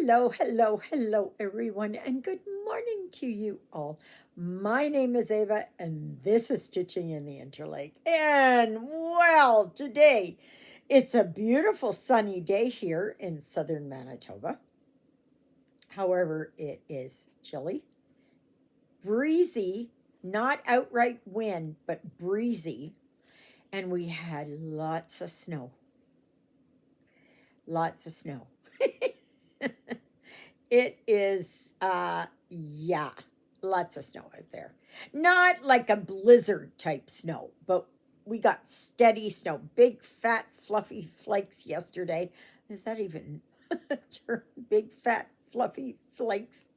Hello, hello, hello, everyone, and good morning to you all. My name is Ava, and this is Stitching in the Interlake. And well, today it's a beautiful sunny day here in southern Manitoba. However, it is chilly, breezy, not outright wind, but breezy, and we had lots of snow. Lots of snow. It is, yeah, lots of snow out there. Not like a blizzard type snow, but we got steady snow, big, fat, fluffy flakes yesterday. Is that even a term? Big, fat, fluffy flakes.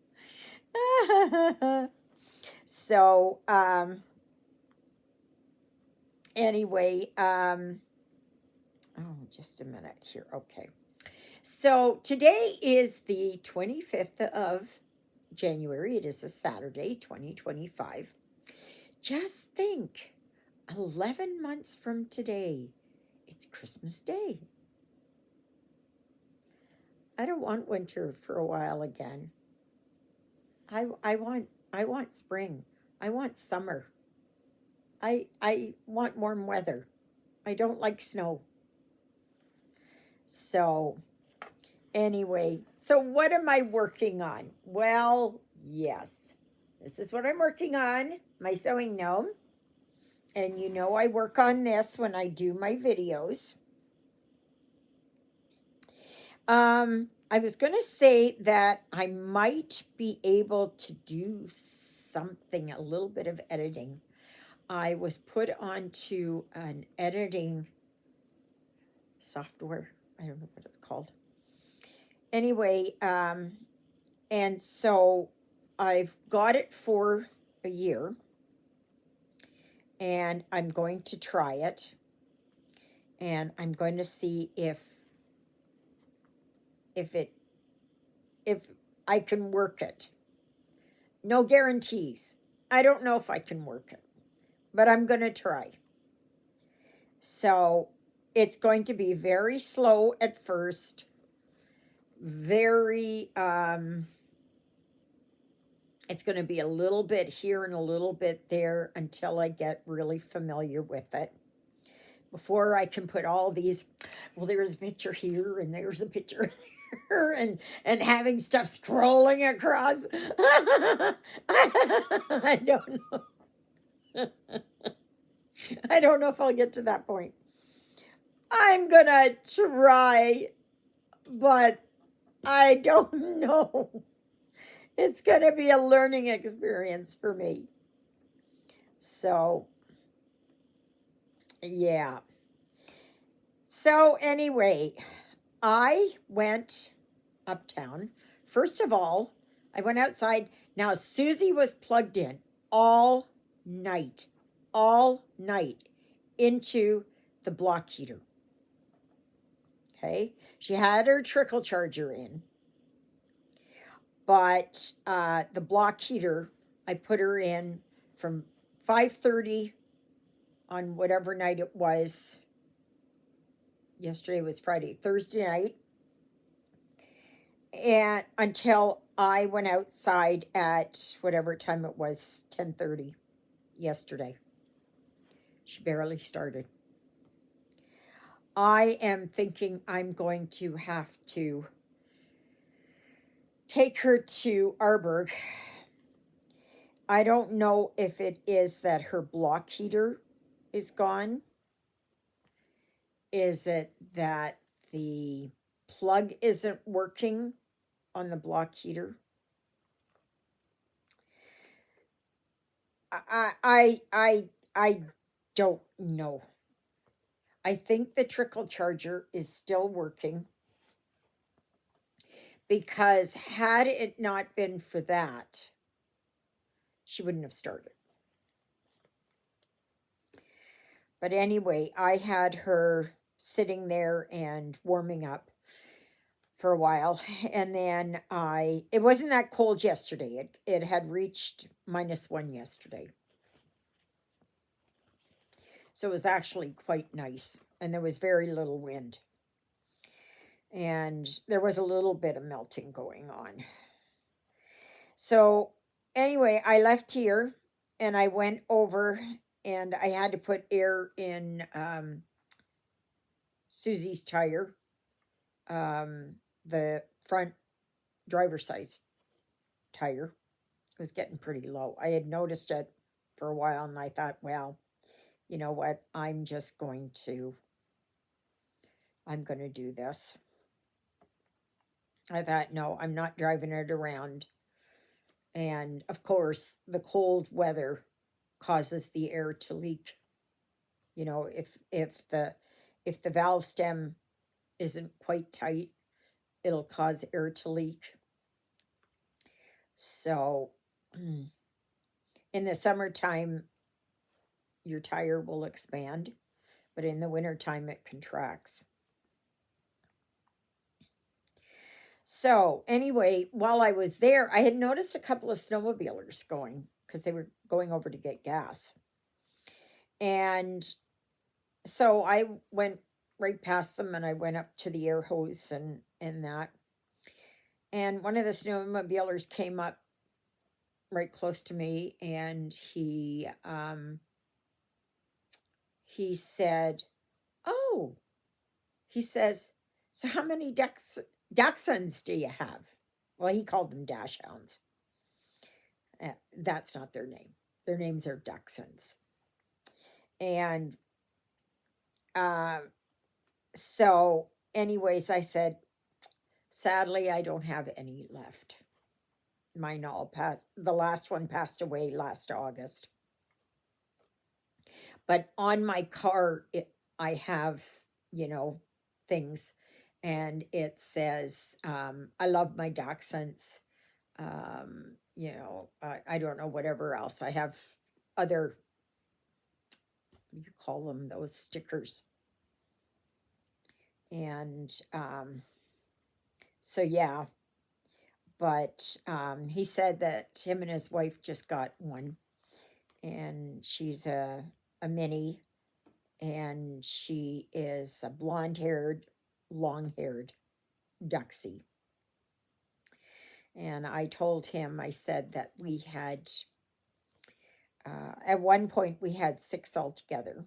so, anyway, oh, just a minute here. Okay. So today is the 25th of January. It is a Saturday, 2025. Just think, 11 months from today, it's Christmas Day. I don't want winter for a while again. I want spring. I want summer. I want warm weather. I don't like snow. So, anyway, so what am I working on? Well, yes. This is what I'm working on, my sewing gnome. And you know I work on this when I do my videos. I was going to say that I might be able to do something, a little bit of editing. I was put onto an editing software. I don't know what it's called. Anyway, and so I've got it for a year and I'm going to try it and I'm going to see if it if I can work it. No guarantees. I don't know if I can work it, but I'm going to try. So it's going to be very slow at first, very, it's going to be a little bit here and a little bit there until I get really familiar with it. Before I can put all these, well, there's a picture here and there's a picture there, and having stuff scrolling across. I don't know. I don't know if I'll get to that point. I'm gonna try, but I don't know. It's gonna be a learning experience for me. So, yeah. So, anyway, I went uptown. First of all, I went outside. Now, Susie was plugged in all night, all night into the block heater. Okay. She had her trickle charger in, but the block heater, I put her in from 5:30 on whatever night it was. Yesterday was Friday, Thursday night, and until I went outside at whatever time it was, 10:30 yesterday. She barely started. I am thinking I'm going to have to take her to Arberg. I don't know if it is that her block heater is gone. Is it that the plug isn't working on the block heater? I don't know. I think the trickle charger is still working because had it not been for that, she wouldn't have started. But anyway, I had her sitting there and warming up for a while. And then it wasn't that cold yesterday. It had reached -1 yesterday. So it was actually quite nice. And there was very little wind. and there was a little bit of melting going on. So, anyway, I left here and I went over and I had to put air in Susie's tire, the front driver's side tire was getting pretty low. I had noticed it for a while and I thought, well, you know what? I'm going to do this. I thought, no, I'm not driving it around. And of course, the cold weather causes the air to leak. You know, if the valve stem isn't quite tight, it'll cause air to leak. So, in the summertime, your tire will expand, but in the wintertime, it contracts. So, anyway, while I was there, I had noticed a couple of snowmobilers going because they were going over to get gas. And so I went right past them and I went up to the air hose and that. And one of the snowmobilers came up right close to me and he said, "Oh," he says, "so how many dachshunds do you have?" Well, he called them dash hounds. That's not their name. Their names are dachshunds. And uh, so, anyways, I said, sadly, I don't have any left. Mine all passed. The last one passed away last August. But on my car, I have, you know, things, and it says, "I love my dachshunds." I don't know whatever else. I have other, what do you call them? Those stickers. And so yeah, but he said that him and his wife just got one, and she's a mini, and she is a blonde haired, long haired Duxie. And I told him, I said that we had, at one point, we had six altogether.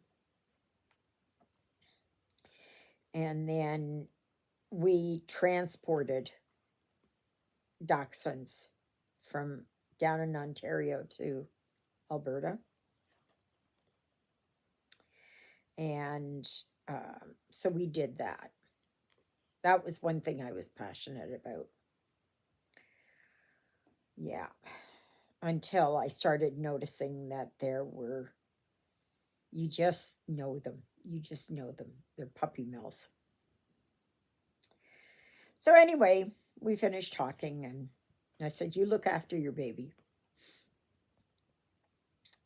And then we transported dachshunds from down in Ontario to Alberta. And so we did that. That was one thing I was passionate about. Yeah. Until I started noticing that you just know them. You just know them. They're puppy mills. So, anyway, we finished talking, and I said, "You look after your baby."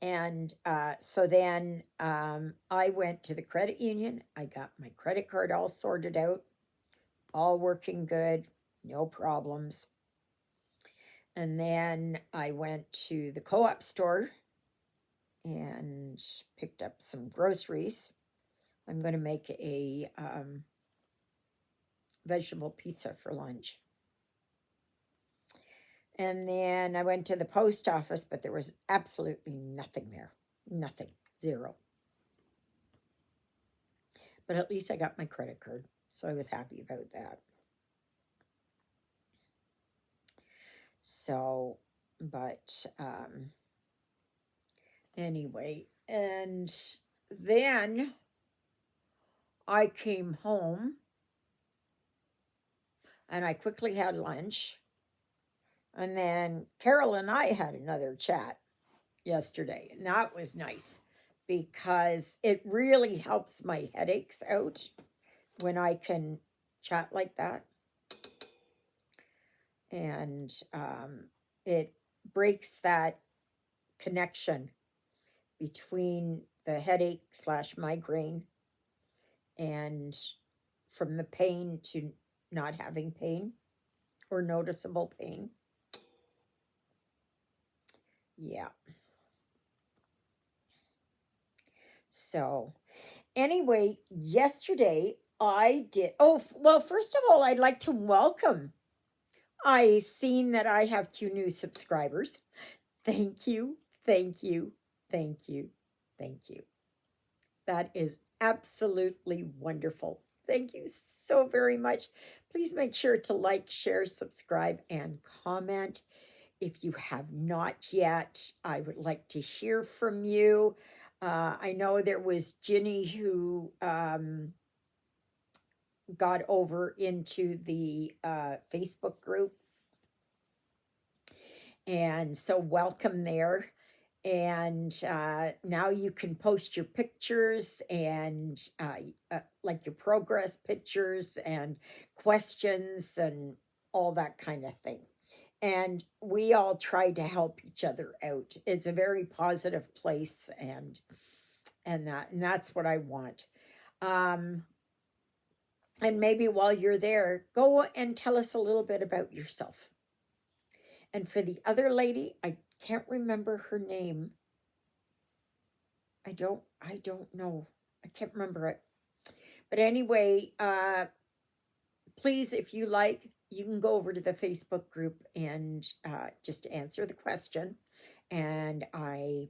And so then I went to the credit union. I got my credit card all sorted out, all working good, no problems. And then I went to the co op store and picked up some groceries. I'm going to make a vegetable pizza for lunch. And then I went to the post office, but there was absolutely nothing there. Nothing. Zero. But at least I got my credit card. So I was happy about that. So, but anyway, and then I came home and I quickly had lunch. And then Carol and I had another chat yesterday, and that was nice because it really helps my headaches out when I can chat like that. And it breaks that connection between the headache slash migraine and from the pain to not having pain or noticeable pain. Yeah. So, anyway, yesterday I did. Oh, well, first of all, I'd like to welcome. I seen that I have two new subscribers. Thank you, thank you, thank you, thank you. That is absolutely wonderful. Thank you so very much. Please make sure to like, share, subscribe, and comment. If you have not yet, I would like to hear from you. I know there was Ginny who got over into the Facebook group, and so welcome there. And now you can post your pictures and like your progress pictures and questions and all that kind of thing. And we all try to help each other out. It's a very positive place, and that's what I want. Um, and maybe while you're there, go and tell us a little bit about yourself. And for the other lady, I can't remember her name. I don't know. I can't remember it. But anyway, please, if you like, you can go over to the Facebook group and just answer the question. And I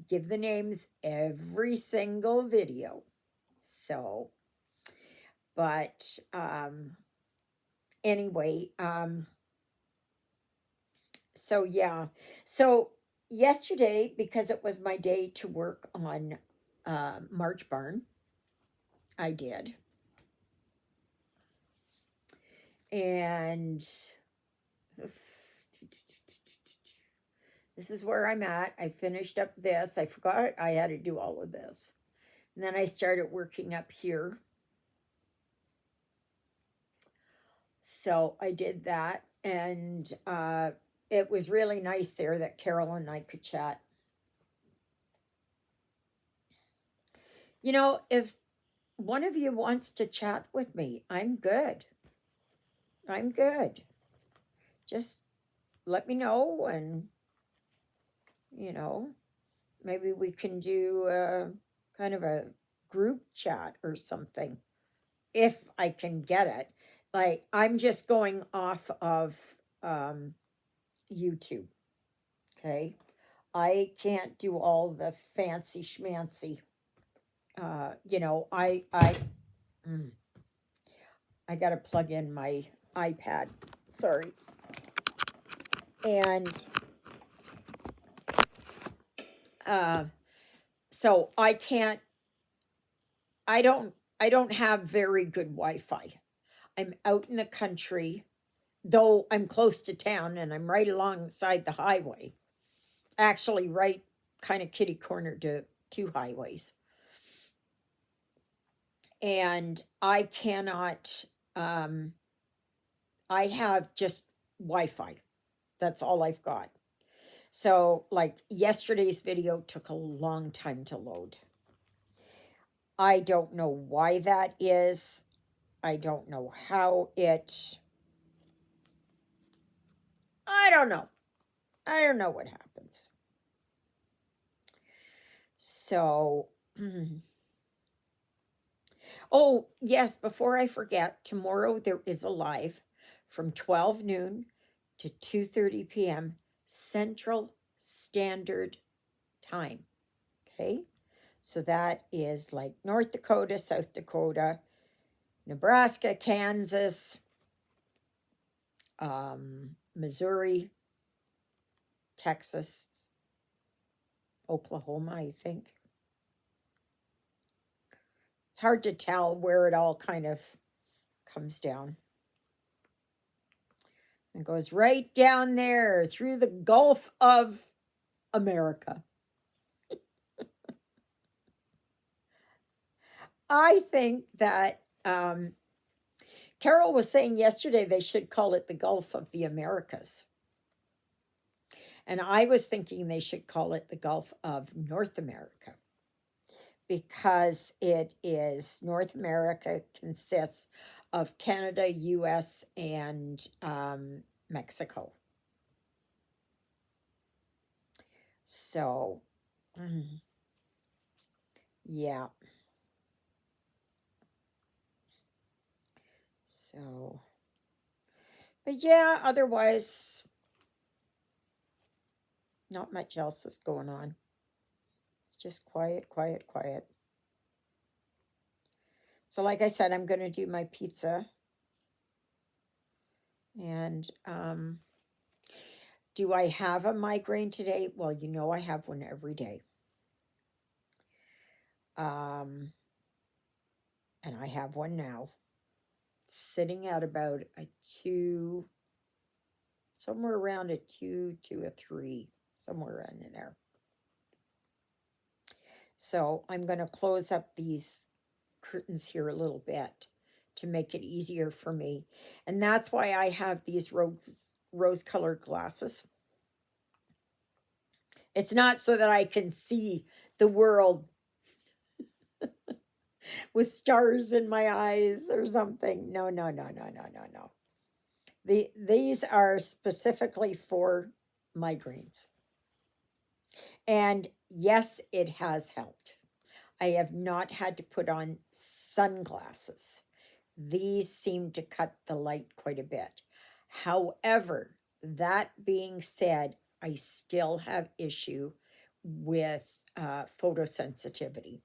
give the names every single video. So, but anyway, so yeah. So yesterday, because it was my day to work on March Barn, I did. And this is where I'm at. I finished up this. I forgot I had to do all of this. And then I started working up here. So I did that. And it was really nice there that Carol and I could chat. You know, if one of you wants to chat with me, I'm good. I'm good. Just let me know, and, you know, maybe we can do kind of a group chat or something if I can get it. Like, I'm just going off of um, YouTube, okay? I can't do all the fancy schmancy. You know, mm, I got to plug in my iPad. Sorry. And uh, so I don't have very good Wi-Fi. I'm out in the country, though I'm close to town and I'm right alongside the highway. Actually, right kind of kitty corner to two highways. And I cannot I have just Wi-Fi. That's all I've got. So, like, yesterday's video took a long time to load. I don't know why that is. I don't know how it. I don't know. I don't know what happens. So, oh, yes, before I forget, tomorrow there is a live from 12 noon to 2:30 p.m. Central Standard Time. Okay? So that is like North Dakota, South Dakota, Nebraska, Kansas, Missouri, Texas, Oklahoma, I think. It's hard to tell where it all kind of comes down. It goes right down there through the Gulf of America. I think that Carol was saying yesterday they should call it the Gulf of the Americas. And I was thinking they should call it the Gulf of North America, because it is North America consists of Canada, US, and Mexico. So, yeah. So, but yeah, otherwise, not much else is going on. It's just quiet, quiet, quiet. So, like I said, I'm going to do my pizza. And do I have a migraine today? Well, you know, I have one every day. Um, and I have one now, sitting at about a two, somewhere around a two to a three, somewhere around in there. So I'm going to close up these curtains here a little bit to make it easier for me. And that's why I have these rose colored glasses. It's not so that I can see the world with stars in my eyes or something. No, no, no, no, no, no, no. These are specifically for migraines. And yes, it has helped. I have not had to put on sunglasses. These seem to cut the light quite a bit. However, that being said, I still have issue with photosensitivity.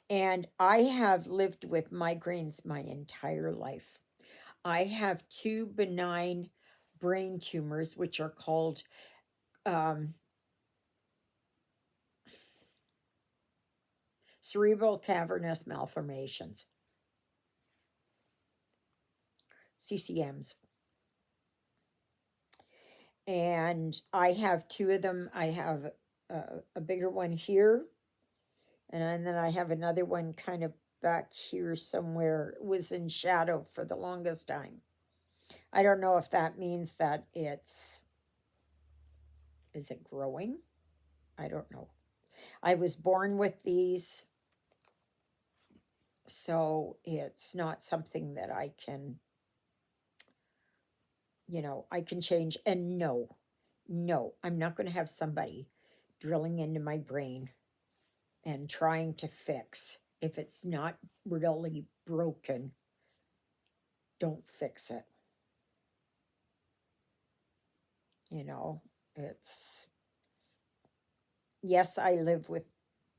And I have lived with migraines my entire life. I have two benign brain tumors, which are called um, cerebral cavernous malformations, CCMs. And I have two of them. I have a bigger one here, and then I have another one kind of back here somewhere. It was in shadow for the longest time. I don't know if that means that is it growing? I don't know. I was born with these, so it's not something that I can, I can change. And no, no, I'm not going to have somebody drilling into my brain and trying to fix. If it's not really broken, don't fix it. You know, it's, yes, I live with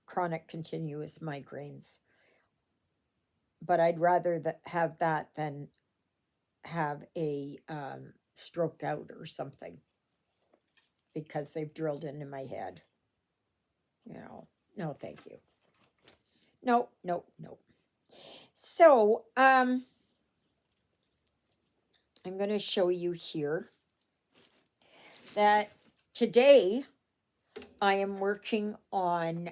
chronic continuous migraines, but I'd rather have that than have a stroke out or something because they've drilled into my head. No, thank you. No, no, no. So, I'm going to show you here that today I am working on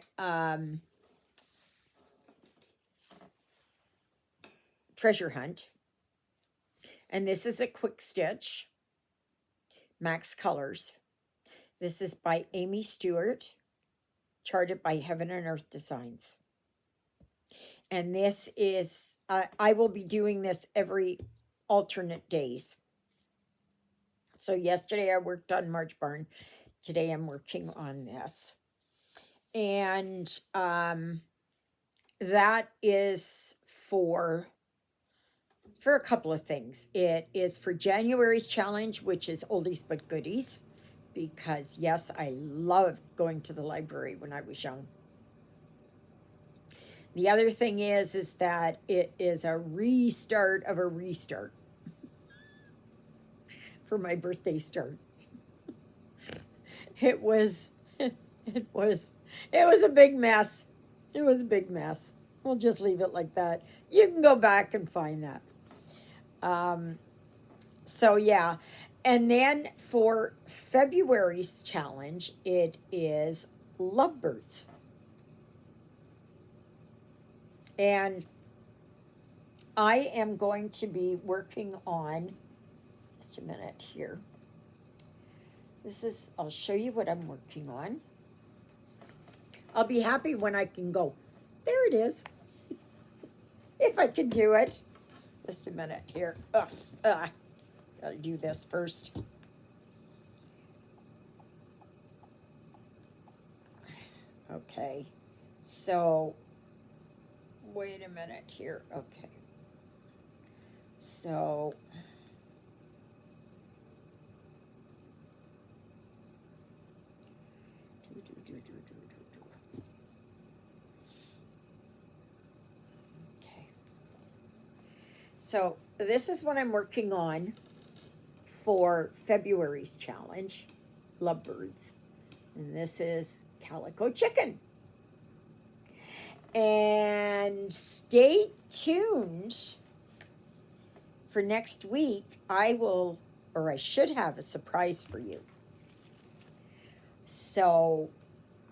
Treasure Hunt. And this is a quick stitch, Max Colors. This is by Amy Stewart, charted by Heaven and Earth Designs. And this is, I will be doing this every alternate days. So yesterday I worked on March Barn. Today I'm working on this. And that is for a couple of things. It is for January's challenge, which is oldies but goodies, because yes, I loved going to the library when I was young. The other thing is that it is a restart of a restart for my birthday start. It was it was it was a big mess. It was a big mess. We'll just leave it like that. You can go back and find that. So yeah. And then for February's challenge, it is lovebirds. And I am going to be working on, just a minute here. I'll show you what I'm working on. I'll be happy when I can go, there it is. If I can do it. Just a minute here. Gotta do this first. Okay. So, wait a minute here. Okay. So, okay. So this is what I'm working on for February's challenge, Lovebirds. And this is Calico Chicken. And stay tuned for next week. I will, or I should have a surprise for you. So,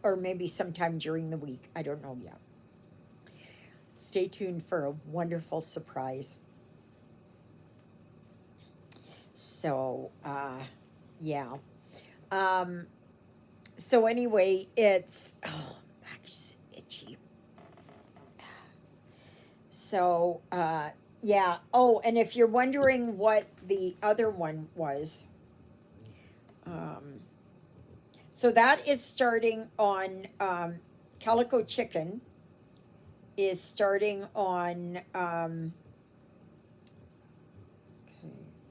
or maybe sometime during the week. I don't know yet. Stay tuned for a wonderful surprise. So, yeah. Um, so anyway, it's, oh, back is itchy. So, yeah. Oh, and if you're wondering what the other one was, um, so that is starting on, Calico Chicken is starting on, okay,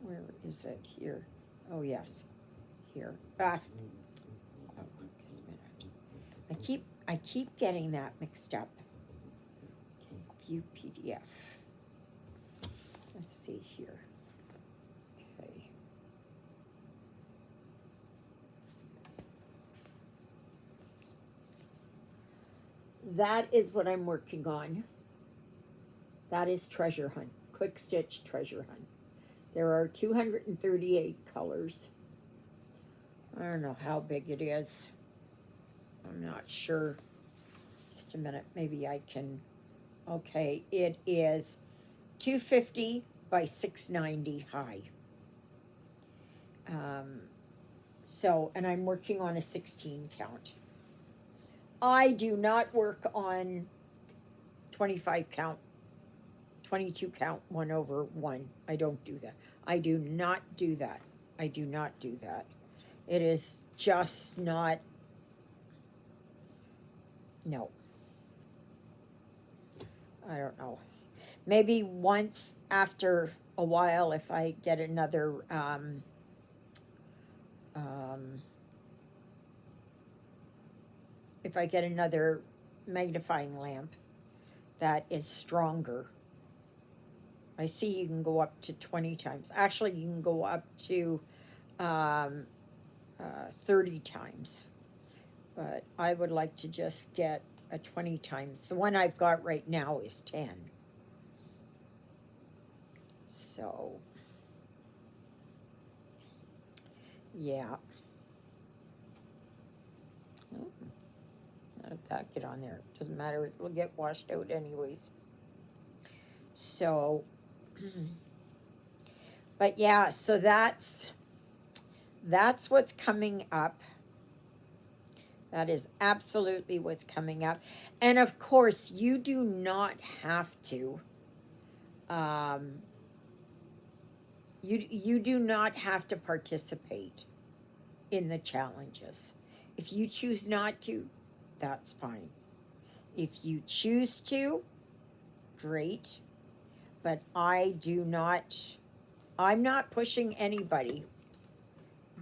where is it here? Oh, yes, here. Oh, this minute. I keep getting that mixed up. Okay, view PDF. Let's see here. Okay. That is what I'm working on. That is Treasure Hunt, Quick Stitch Treasure Hunt. There are 238 colors. I don't know how big it is. I'm not sure. Just a minute, maybe I can. Okay, it is 250 by 690 high. So, and I'm working on a 16 count. I do not work on 25 count, 22 count, 1/1. I don't do that. I do not do that. I do not do that. It is just not, no. I don't know. Maybe once after a while, if I get another, um, if I get another magnifying lamp that is stronger. I see you can go up to 20 times. Actually, you can go up to, um, 30 times. But I would like to just get a 20 times. The one I've got right now is 10. So, yeah. Oh, let that get on there. Doesn't matter. It'll get washed out anyways. So, but yeah, so that's what's coming up. That is absolutely what's coming up. And of course, you do not have to, um, you do not have to participate in the challenges. If you choose not to, that's fine. If you choose to, great. But I'm not pushing anybody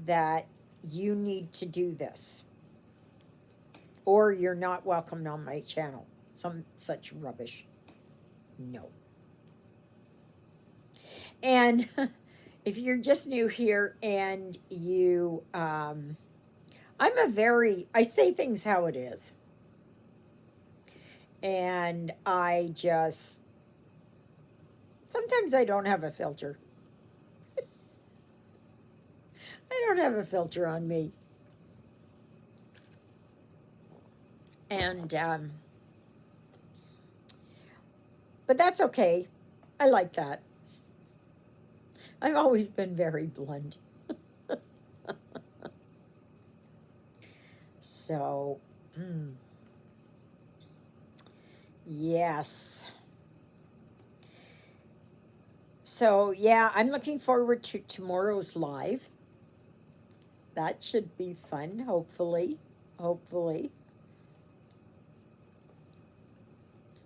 that you need to do this. Or you're not welcome on my channel. Some such rubbish. No. And if you're just new here and you, I say things how it is. And sometimes I don't have a filter. I don't have a filter on me. And, but that's okay. I like that. I've always been very blunt. So, yes. So, yeah, I'm looking forward to tomorrow's live. That should be fun, hopefully. Hopefully.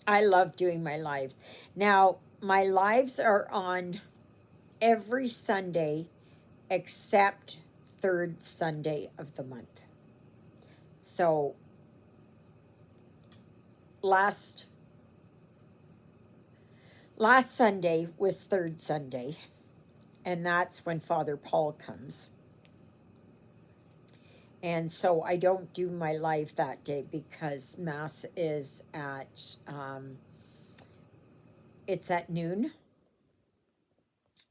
I love doing my lives. Now, my lives are on every Sunday except third Sunday of the month. So last last Sunday was third Sunday, and that's when Father Paul comes. And so I don't do my live that day because mass is at it's at noon,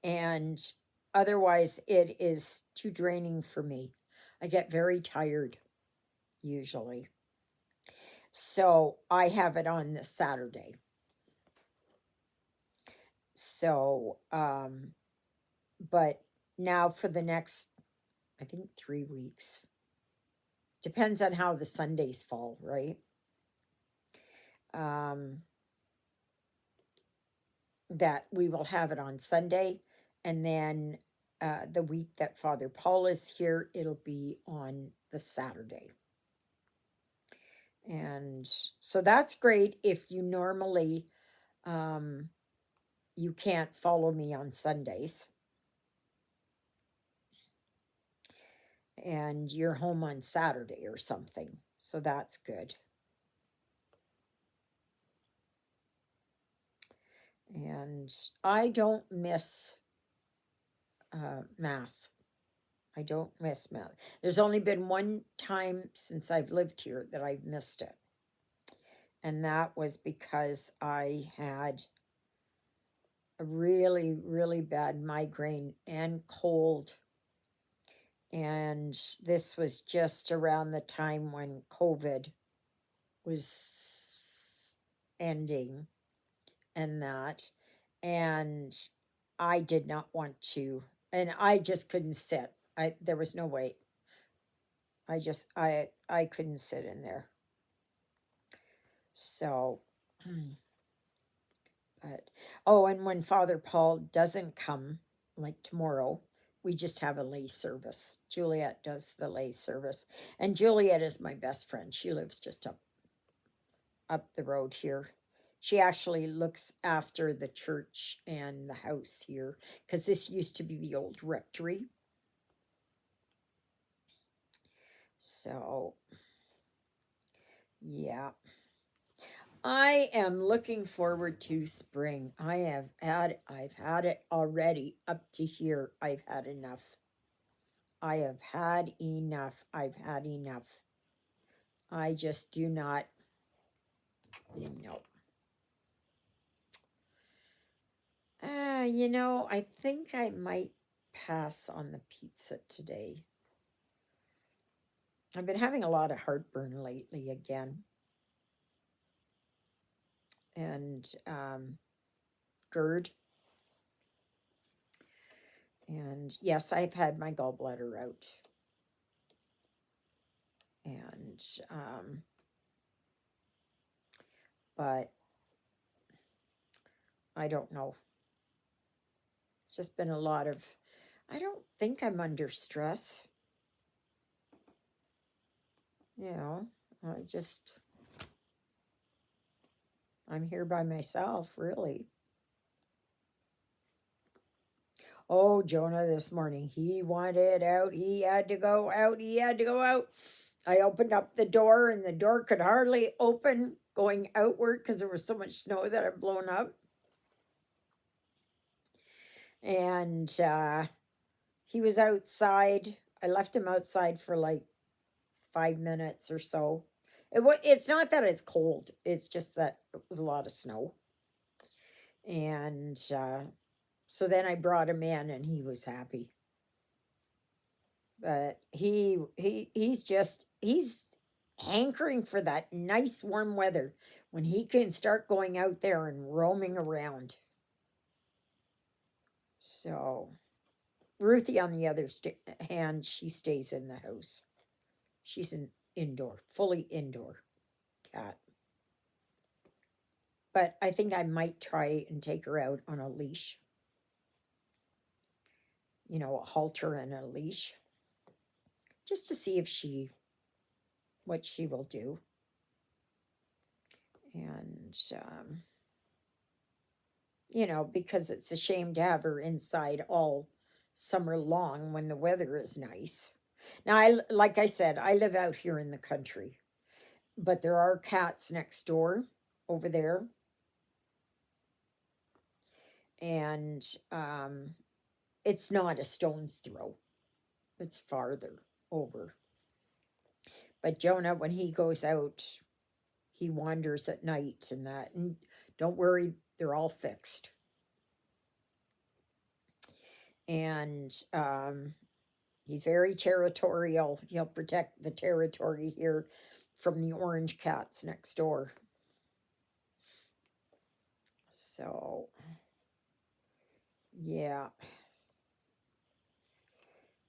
and otherwise it is too draining for me. I get very tired usually. So I have it on this Saturday. So but now for the next, I think, 3 weeks. Depends on how the Sundays fall, right? Um that we will have it on Sunday, and then the week that Father Paul is here, it'll be on the Saturday. And so that's great if you normally um, you can't follow me on Sundays and you're home on Saturday or something. So that's good. And I don't miss Mass. I don't miss Mass. There's only been one time since I've lived here that I've missed it. And that was because I had a really, really bad migraine and cold. And this was just around the time when COVID was ending and that. And I did not want to, and I just couldn't sit. There was no way. I couldn't sit in there. So but oh, and when Father Paul doesn't come, like tomorrow, we just have a lay service. Juliet does the lay service, and Juliet is my best friend. She lives just up the road here. She actually looks after the church and the house here because this used to be the old rectory. So, yeah. I am looking forward to spring. I've had it already up to here. I've had enough. I have had enough. I've had enough. I just do not, know. I think I might pass on the pizza today. I've been having a lot of heartburn lately again. And GERD. And yes, I've had my gallbladder out. And, but I don't know. It's just been a lot of, I don't think I'm under stress. You know, I just, I'm here by myself, really. Oh, Jonah this morning, he wanted out. He had to go out. He had to go out. I opened up the door and the door could hardly open going outward because there was so much snow that had blown up. And he was outside. I left him outside for like 5 minutes or so. It's not that it's cold, it's just that it was a lot of snow. And so then I brought him in and he was happy. But he's hankering for that nice warm weather when he can start going out there and roaming around. So Ruthie, on the other hand, she stays in the house. She's an indoor, fully indoor cat. But I think I might try and take her out on a leash. A halter and a leash, just to see what she will do. And because it's a shame to have her inside all summer long when the weather is nice. Now, like I said, I live out here in the country, but there are cats next door over there, and it's not a stone's throw. It's farther over. But Jonah, when he goes out, he wanders at night and that. And don't worry, they're all fixed. And he's very territorial. He'll protect the territory here from the orange cats next door. So, yeah.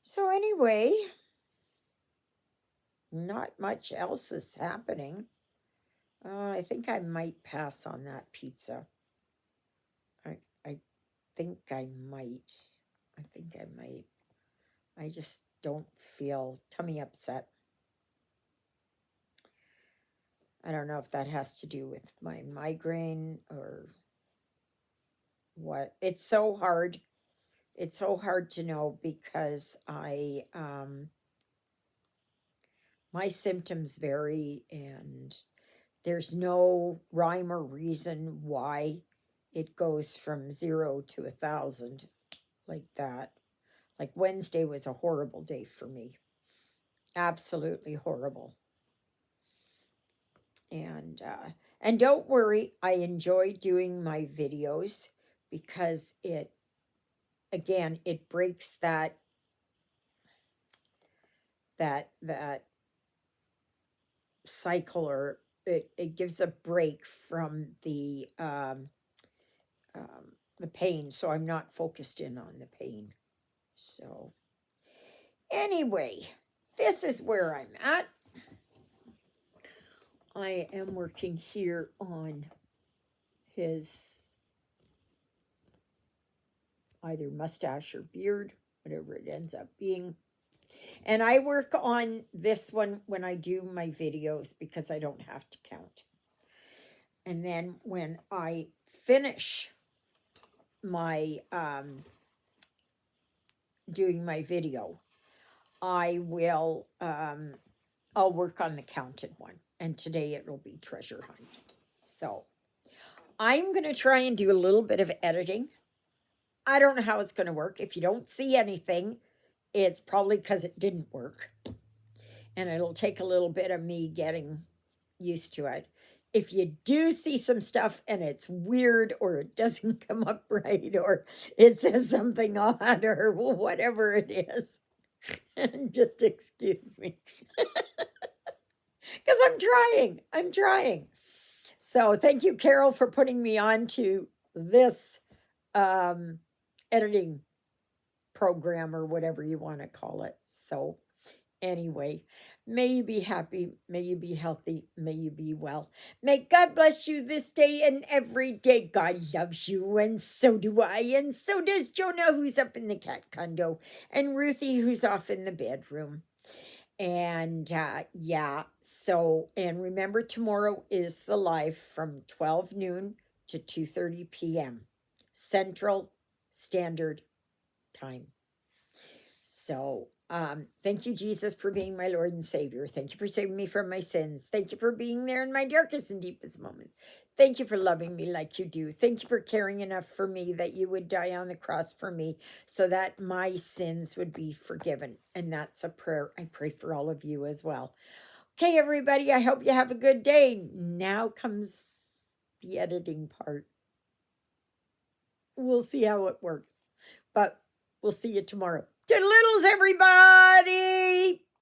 So, anyway, not much else is happening. I think I might pass on that pizza. I think I might. I think I might. I just don't feel tummy upset. I don't know if that has to do with my migraine or what. It's so hard. It's so hard to know because my symptoms vary and there's no rhyme or reason why it goes from 0 to 1,000 like that. Like Wednesday was a horrible day for me. Absolutely horrible. And don't worry, I enjoy doing my videos because it breaks that cycle, or it gives a break from the pain, so I'm not focused in on the pain. So anyway, this is where I'm at. I am working here on his either mustache or beard, whatever it ends up being. And I work on this one when I do my videos because I don't have to count. And then when I finish my doing my video, I'll work on the counted one. And today it will be treasure hunt. So I'm going to try and do a little bit of editing. I don't know how it's going to work. If you don't see anything, it's probably because it didn't work. And it'll take a little bit of me getting used to it. If you do see some stuff and it's weird or it doesn't come up right or it says something odd or whatever it is, just excuse me. Because I'm trying. So thank you, Carol, for putting me on to this editing program or whatever you want to call it. So anyway, may you be happy, may you be healthy, may you be well. May God bless you this day and every day. God loves you, and so do I, and so does Jonah, who's up in the cat condo, and Ruthie, who's off in the bedroom. And and remember, tomorrow is the live from 12 noon to 2:30 p.m. Central Standard Time. So, thank you, Jesus, for being my Lord and Savior. Thank you for saving me from my sins. Thank you for being there in my darkest and deepest moments. Thank you for loving me like you do. Thank you for caring enough for me that you would die on the cross for me so that my sins would be forgiven. And that's a prayer I pray for all of you as well. Okay, everybody, I hope you have a good day. Now comes the editing part. We'll see how it works. But we'll see you tomorrow. Toodle-oodles, everybody!